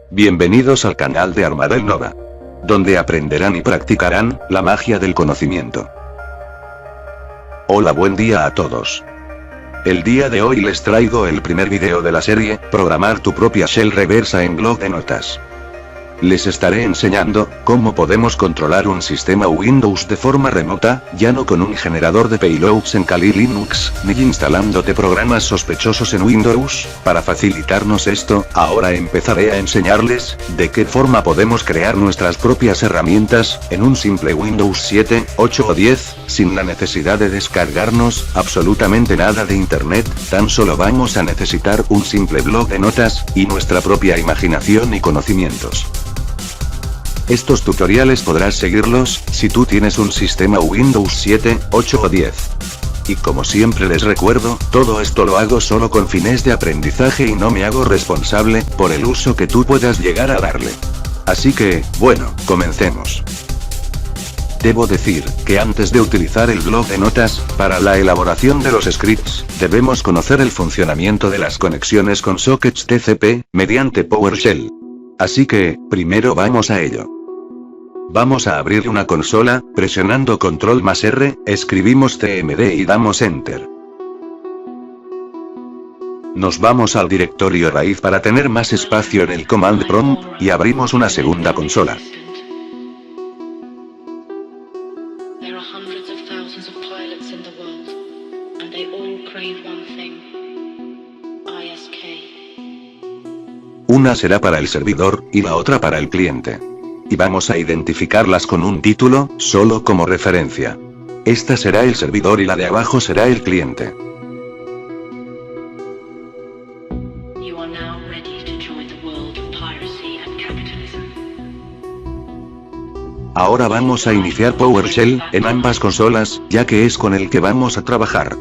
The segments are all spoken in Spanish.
Bienvenidos al canal de Armadel Nova, donde aprenderán y practicarán la magia del conocimiento. Hola, buen día a todos. El día de hoy les traigo el primer video de la serie, Programar tu propia shell reversa en bloc de notas. Les estaré enseñando cómo podemos controlar un sistema Windows de forma remota, ya no con un generador de payloads en Kali Linux, ni instalándote programas sospechosos en Windows. Para facilitarnos esto, ahora empezaré a enseñarles de qué forma podemos crear nuestras propias herramientas en un simple Windows 7, 8 o 10, sin la necesidad de descargarnos absolutamente nada de internet. Tan solo vamos a necesitar un simple bloc de notas y nuestra propia imaginación y conocimientos. Estos tutoriales podrás seguirlos si tú tienes un sistema Windows 7, 8 o 10. Y como siempre les recuerdo, todo esto lo hago solo con fines de aprendizaje y no me hago responsable por el uso que tú puedas llegar a darle. Así que, bueno, comencemos. Debo decir que antes de utilizar el bloc de notas para la elaboración de los scripts, debemos conocer el funcionamiento de las conexiones con sockets TCP mediante PowerShell. Así que, primero vamos a ello. Vamos a abrir una consola, presionando Ctrl+R, escribimos cmd y damos Enter. Nos vamos al directorio raíz para tener más espacio en el Command Prompt, y abrimos una segunda consola. Una será para el servidor, y la otra para el cliente. Y vamos a identificarlas con un título, solo como referencia. Esta será el servidor y la de abajo será el cliente. Ahora vamos a iniciar PowerShell en ambas consolas, ya que es con el que vamos a trabajar.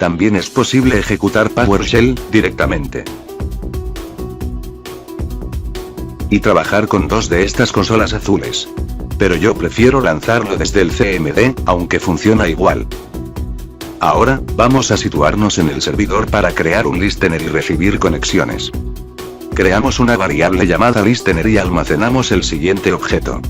También es posible ejecutar PowerShell directamente y trabajar con dos de estas consolas azules. Pero yo prefiero lanzarlo desde el CMD, aunque funciona igual. Ahora, vamos a situarnos en el servidor para crear un listener y recibir conexiones. Creamos una variable llamada listener y almacenamos el siguiente objeto.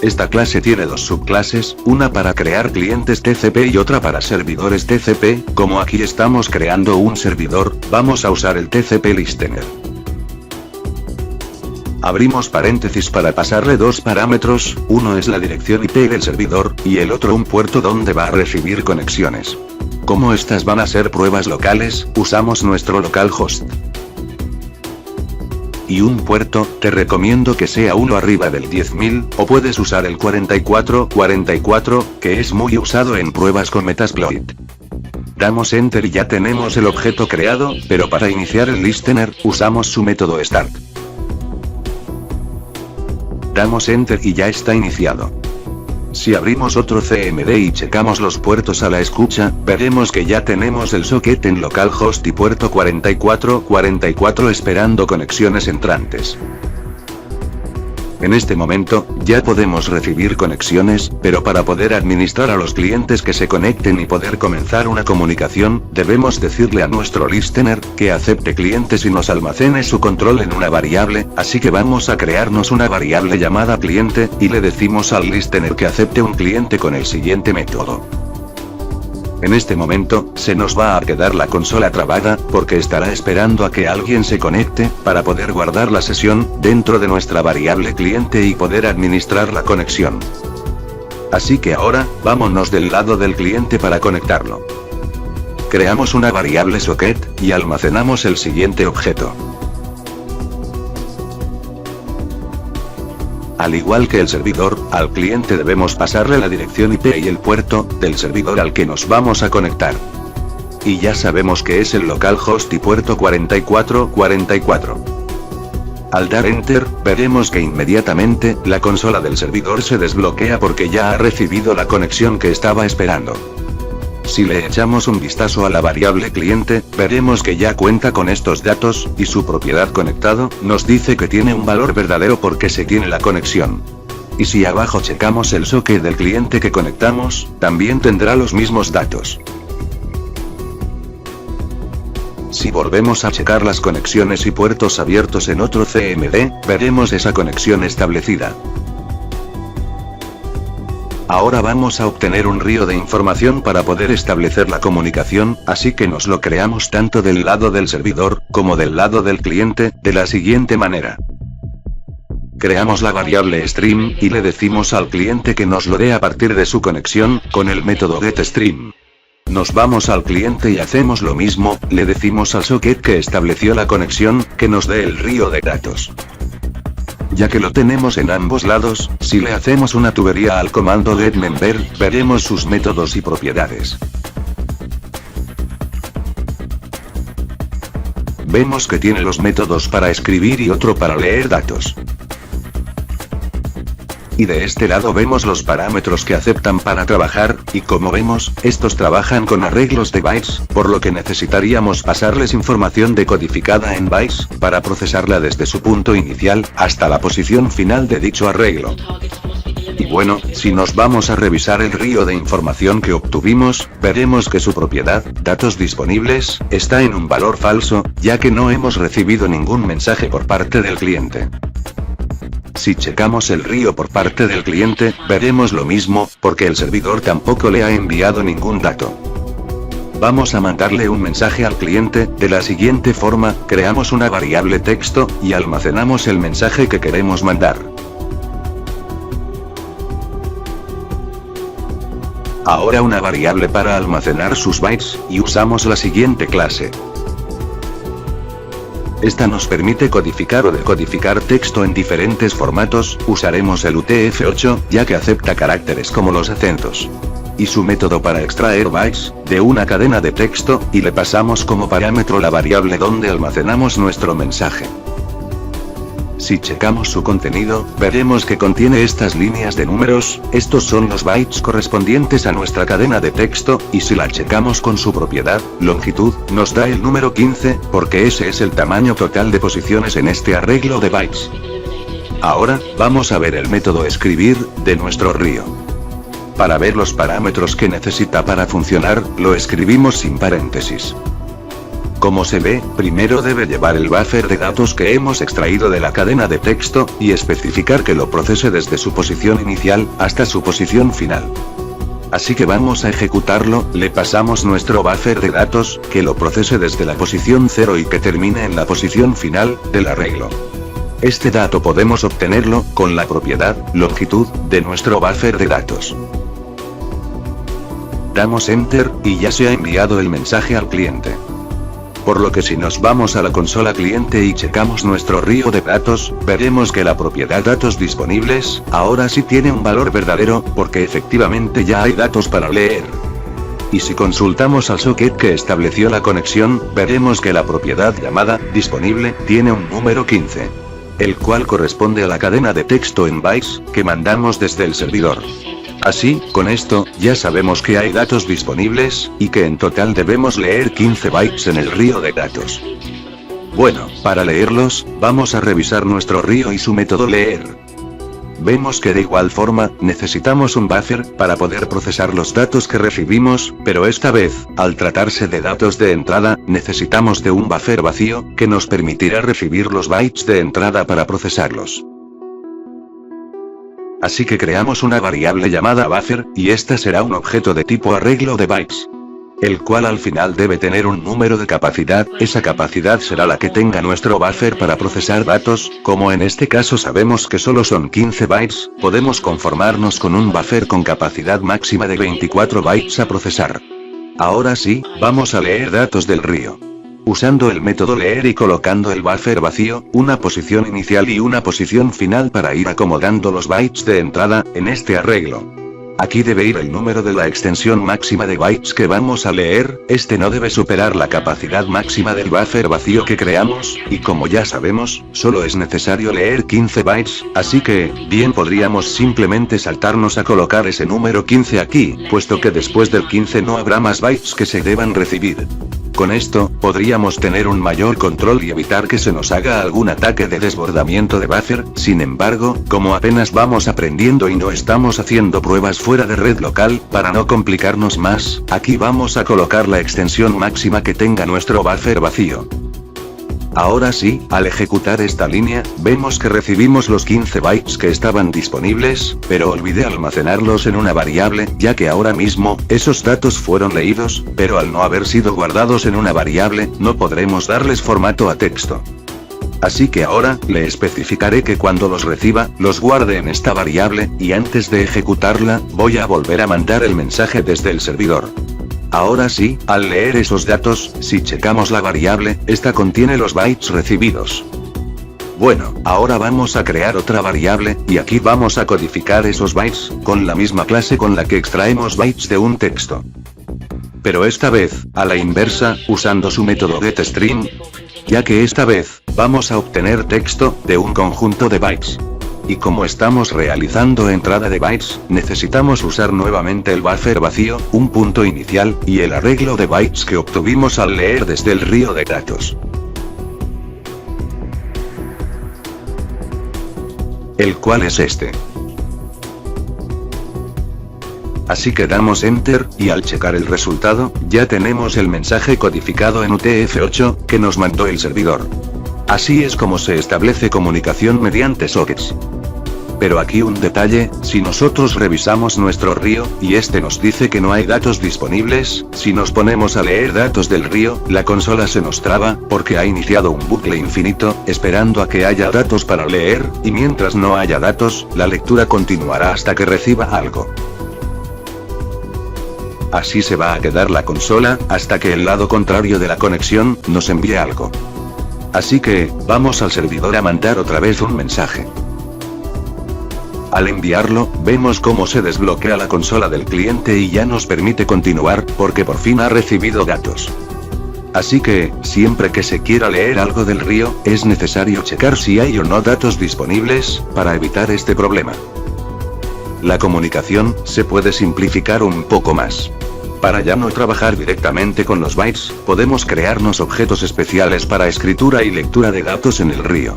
Esta clase tiene dos subclases, una para crear clientes TCP y otra para servidores TCP. Como aquí estamos creando un servidor, vamos a usar el TCP listener. Abrimos paréntesis para pasarle dos parámetros, uno es la dirección IP del servidor, y el otro un puerto donde va a recibir conexiones. Como estas van a ser pruebas locales, usamos nuestro localhost. Y un puerto, te recomiendo que sea uno arriba del 10.000, o puedes usar el 4444, que es muy usado en pruebas con Metasploit. Damos Enter y ya tenemos el objeto creado, pero para iniciar el listener, usamos su método start. Damos Enter y ya está iniciado. Si abrimos otro CMD y checamos los puertos a la escucha, veremos que ya tenemos el socket en localhost y puerto 4444 esperando conexiones entrantes. En este momento, ya podemos recibir conexiones, pero para poder administrar a los clientes que se conecten y poder comenzar una comunicación, debemos decirle a nuestro listener que acepte clientes y nos almacene su control en una variable, así que vamos a crearnos una variable llamada cliente, y le decimos al listener que acepte un cliente con el siguiente método. En este momento, se nos va a quedar la consola trabada, porque estará esperando a que alguien se conecte, para poder guardar la sesión, dentro de nuestra variable cliente y poder administrar la conexión. Así que ahora, vámonos del lado del cliente para conectarlo. Creamos una variable socket, y almacenamos el siguiente objeto. Al igual que el servidor, al cliente debemos pasarle la dirección IP y el puerto del servidor al que nos vamos a conectar. Y ya sabemos que es el localhost y puerto 4444. Al dar Enter, veremos que inmediatamente, la consola del servidor se desbloquea porque ya ha recibido la conexión que estaba esperando. Si le echamos un vistazo a la variable cliente, veremos que ya cuenta con estos datos, y su propiedad conectado, nos dice que tiene un valor verdadero porque se tiene la conexión. Y si abajo checamos el socket del cliente que conectamos, también tendrá los mismos datos. Si volvemos a checar las conexiones y puertos abiertos en otro CMD, veremos esa conexión establecida. Ahora vamos a obtener un río de información para poder establecer la comunicación, así que nos lo creamos tanto del lado del servidor, como del lado del cliente, de la siguiente manera. Creamos la variable stream, y le decimos al cliente que nos lo dé a partir de su conexión, con el método getStream. Nos vamos al cliente y hacemos lo mismo, le decimos al socket que estableció la conexión, que nos dé el río de datos. Ya que lo tenemos en ambos lados, si le hacemos una tubería al comando getMember, veremos sus métodos y propiedades. Vemos que tiene los métodos para escribir y otro para leer datos. Y de este lado vemos los parámetros que aceptan para trabajar, y como vemos, estos trabajan con arreglos de bytes, por lo que necesitaríamos pasarles información decodificada en bytes, para procesarla desde su punto inicial, hasta la posición final de dicho arreglo. Y bueno, si nos vamos a revisar el río de información que obtuvimos, veremos que su propiedad, datos disponibles, está en un valor falso, ya que no hemos recibido ningún mensaje por parte del cliente. Si checamos el río por parte del cliente, veremos lo mismo, porque el servidor tampoco le ha enviado ningún dato. Vamos a mandarle un mensaje al cliente, de la siguiente forma, creamos una variable texto, y almacenamos el mensaje que queremos mandar. Ahora una variable para almacenar sus bytes, y usamos la siguiente clase. Esta nos permite codificar o decodificar texto en diferentes formatos, usaremos el UTF-8, ya que acepta caracteres como los acentos. Y su método para extraer bytes, de una cadena de texto, y le pasamos como parámetro la variable donde almacenamos nuestro mensaje. Si checamos su contenido, veremos que contiene estas líneas de números, estos son los bytes correspondientes a nuestra cadena de texto, y si la checamos con su propiedad, longitud, nos da el número 15, porque ese es el tamaño total de posiciones en este arreglo de bytes. Ahora, vamos a ver el método escribir, de nuestro río. Para ver los parámetros que necesita para funcionar, lo escribimos sin paréntesis. Como se ve, primero debe llevar el buffer de datos que hemos extraído de la cadena de texto, y especificar que lo procese desde su posición inicial, hasta su posición final. Así que vamos a ejecutarlo, le pasamos nuestro buffer de datos, que lo procese desde la posición 0 y que termine en la posición final, del arreglo. Este dato podemos obtenerlo, con la propiedad, longitud, de nuestro buffer de datos. Damos Enter, y ya se ha enviado el mensaje al cliente. Por lo que si nos vamos a la consola cliente y checamos nuestro río de datos, veremos que la propiedad datos disponibles, ahora sí tiene un valor verdadero, porque efectivamente ya hay datos para leer. Y si consultamos al socket que estableció la conexión, veremos que la propiedad llamada disponible tiene un número 15. El cual corresponde a la cadena de texto en bytes, que mandamos desde el servidor. Así, con esto, ya sabemos que hay datos disponibles, y que en total debemos leer 15 bytes en el río de datos. Bueno, para leerlos, vamos a revisar nuestro río y su método leer. Vemos que de igual forma, necesitamos un buffer, para poder procesar los datos que recibimos, pero esta vez, al tratarse de datos de entrada, necesitamos de un buffer vacío, que nos permitirá recibir los bytes de entrada para procesarlos. Así que creamos una variable llamada buffer, y esta será un objeto de tipo arreglo de bytes. El cual al final debe tener un número de capacidad, esa capacidad será la que tenga nuestro buffer para procesar datos, como en este caso sabemos que solo son 15 bytes, podemos conformarnos con un buffer con capacidad máxima de 24 bytes a procesar. Ahora sí, vamos a leer datos del río. Usando el método leer y colocando el buffer vacío, una posición inicial y una posición final para ir acomodando los bytes de entrada, en este arreglo. Aquí debe ir el número de la extensión máxima de bytes que vamos a leer, este no debe superar la capacidad máxima del buffer vacío que creamos, y como ya sabemos, solo es necesario leer 15 bytes, así que, bien podríamos simplemente saltarnos a colocar ese número 15 aquí, puesto que después del 15 no habrá más bytes que se deban recibir. Con esto, podríamos tener un mayor control y evitar que se nos haga algún ataque de desbordamiento de buffer. Sin embargo, como apenas vamos aprendiendo y no estamos haciendo pruebas fuera de red local, para no complicarnos más, aquí vamos a colocar la extensión máxima que tenga nuestro buffer vacío. Ahora sí, al ejecutar esta línea, vemos que recibimos los 15 bytes que estaban disponibles, pero olvidé almacenarlos en una variable, ya que ahora mismo, esos datos fueron leídos, pero al no haber sido guardados en una variable, no podremos darles formato a texto. Así que ahora, le especificaré que cuando los reciba, los guarde en esta variable, y antes de ejecutarla, voy a volver a mandar el mensaje desde el servidor. Ahora sí, al leer esos datos, si checamos la variable, esta contiene los bytes recibidos. Bueno, ahora vamos a crear otra variable, y aquí vamos a codificar esos bytes, con la misma clase con la que extraemos bytes de un texto. Pero esta vez, a la inversa, usando su método getString, ya que esta vez, vamos a obtener texto, de un conjunto de bytes. Y como estamos realizando entrada de bytes, necesitamos usar nuevamente el buffer vacío, un punto inicial, y el arreglo de bytes que obtuvimos al leer desde el río de datos. El cual es este. Así que damos Enter, y al checar el resultado, ya tenemos el mensaje codificado en UTF-8, que nos mandó el servidor. Así es como se establece comunicación mediante sockets. Pero aquí un detalle, si nosotros revisamos nuestro río, y este nos dice que no hay datos disponibles, si nos ponemos a leer datos del río, la consola se nos traba, porque ha iniciado un bucle infinito, esperando a que haya datos para leer, y mientras no haya datos, la lectura continuará hasta que reciba algo. Así se va a quedar la consola, hasta que el lado contrario de la conexión, nos envíe algo. Así que, vamos al servidor a mandar otra vez un mensaje. Al enviarlo, vemos cómo se desbloquea la consola del cliente y ya nos permite continuar, porque por fin ha recibido datos. Así que, siempre que se quiera leer algo del río, es necesario checar si hay o no datos disponibles, para evitar este problema. La comunicación, se puede simplificar un poco más. Para ya no trabajar directamente con los bytes, podemos crearnos objetos especiales para escritura y lectura de datos en el río.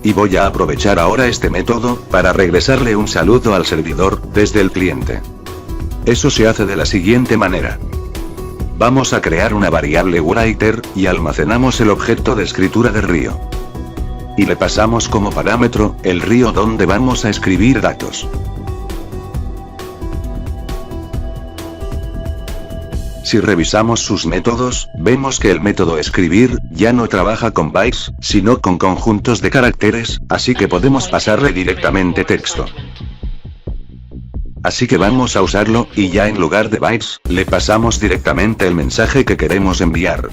Y voy a aprovechar ahora este método, para regresarle un saludo al servidor, desde el cliente. Eso se hace de la siguiente manera. Vamos a crear una variable writer, y almacenamos el objeto de escritura de río. Y le pasamos como parámetro, el río donde vamos a escribir datos. Si revisamos sus métodos, vemos que el método escribir, ya no trabaja con bytes, sino con conjuntos de caracteres, así que podemos pasarle directamente texto. Así que vamos a usarlo, y ya en lugar de bytes, le pasamos directamente el mensaje que queremos enviar.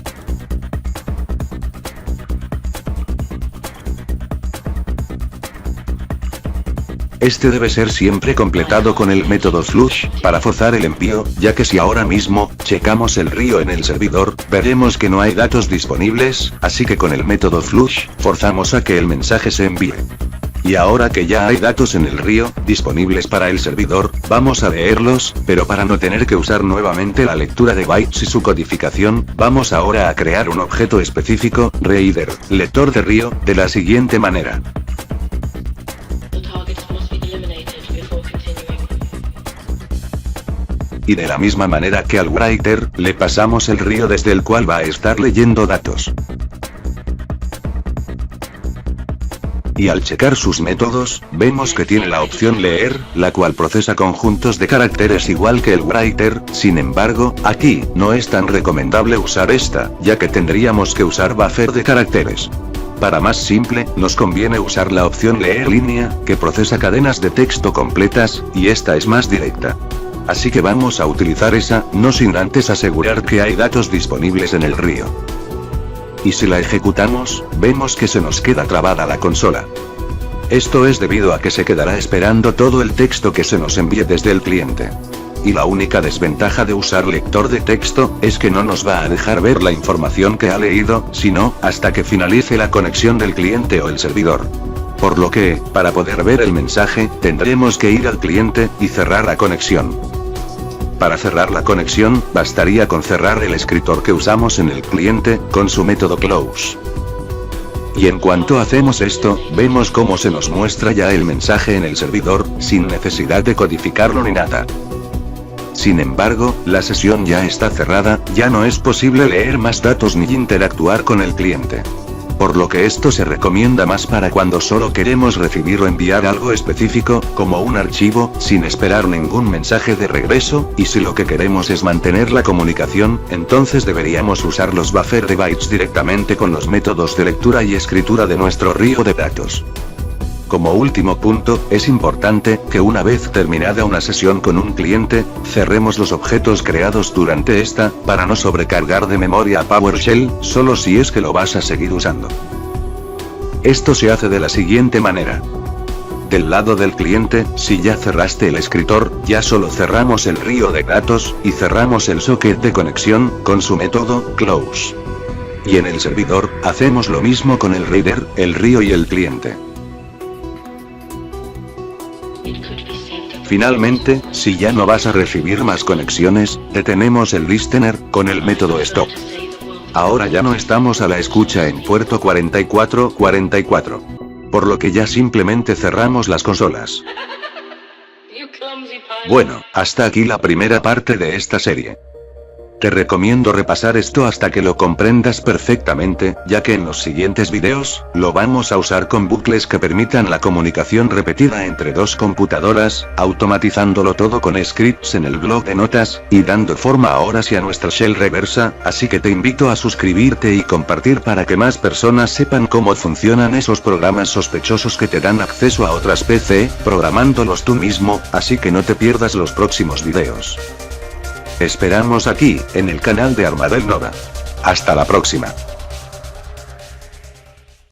Este debe ser siempre completado con el método flush, para forzar el envío, ya que si ahora mismo, checamos el río en el servidor, veremos que no hay datos disponibles, así que con el método flush, forzamos a que el mensaje se envíe. Y ahora que ya hay datos en el río, disponibles para el servidor, vamos a leerlos, pero para no tener que usar nuevamente la lectura de bytes y su codificación, vamos ahora a crear un objeto específico, reader, lector de río, de la siguiente manera. Y de la misma manera que al writer, le pasamos el río desde el cual va a estar leyendo datos. Y al checar sus métodos, vemos que tiene la opción leer, la cual procesa conjuntos de caracteres igual que el writer, sin embargo, aquí, no es tan recomendable usar esta, ya que tendríamos que usar buffer de caracteres. Para más simple, nos conviene usar la opción leer línea, que procesa cadenas de texto completas, y esta es más directa. Así que vamos a utilizar esa, no sin antes asegurar que hay datos disponibles en el río. Y si la ejecutamos, vemos que se nos queda trabada la consola. Esto es debido a que se quedará esperando todo el texto que se nos envíe desde el cliente. Y la única desventaja de usar lector de texto, es que no nos va a dejar ver la información que ha leído, sino, hasta que finalice la conexión del cliente o el servidor. Por lo que, para poder ver el mensaje, tendremos que ir al cliente, y cerrar la conexión. Para cerrar la conexión, bastaría con cerrar el escritor que usamos en el cliente, con su método close. Y en cuanto hacemos esto, vemos cómo se nos muestra ya el mensaje en el servidor, sin necesidad de codificarlo ni nada. Sin embargo, la sesión ya está cerrada, ya no es posible leer más datos ni interactuar con el cliente. Por lo que esto se recomienda más para cuando solo queremos recibir o enviar algo específico, como un archivo, sin esperar ningún mensaje de regreso, y si lo que queremos es mantener la comunicación, entonces deberíamos usar los buffer de bytes directamente con los métodos de lectura y escritura de nuestro río de datos. Como último punto, es importante que una vez terminada una sesión con un cliente, cerremos los objetos creados durante esta, para no sobrecargar de memoria a PowerShell, solo si es que lo vas a seguir usando. Esto se hace de la siguiente manera. Del lado del cliente, si ya cerraste el escritor, ya solo cerramos el río de datos, y cerramos el socket de conexión, con su método close. Y en el servidor, hacemos lo mismo con el reader, el río y el cliente. Finalmente, si ya no vas a recibir más conexiones, detenemos el listener, con el método stop. Ahora ya no estamos a la escucha en puerto 4444. Por lo que ya simplemente cerramos las consolas. Bueno, hasta aquí la primera parte de esta serie. Te recomiendo repasar esto hasta que lo comprendas perfectamente, ya que en los siguientes videos, lo vamos a usar con bucles que permitan la comunicación repetida entre dos computadoras, automatizándolo todo con scripts en el blog de notas, y dando forma ahora sí a nuestra shell reversa, así que te invito a suscribirte y compartir para que más personas sepan cómo funcionan esos programas sospechosos que te dan acceso a otras PC, programándolos tú mismo, así que no te pierdas los próximos videos. Esperamos aquí, en el canal de Armadel Nova. Hasta la próxima.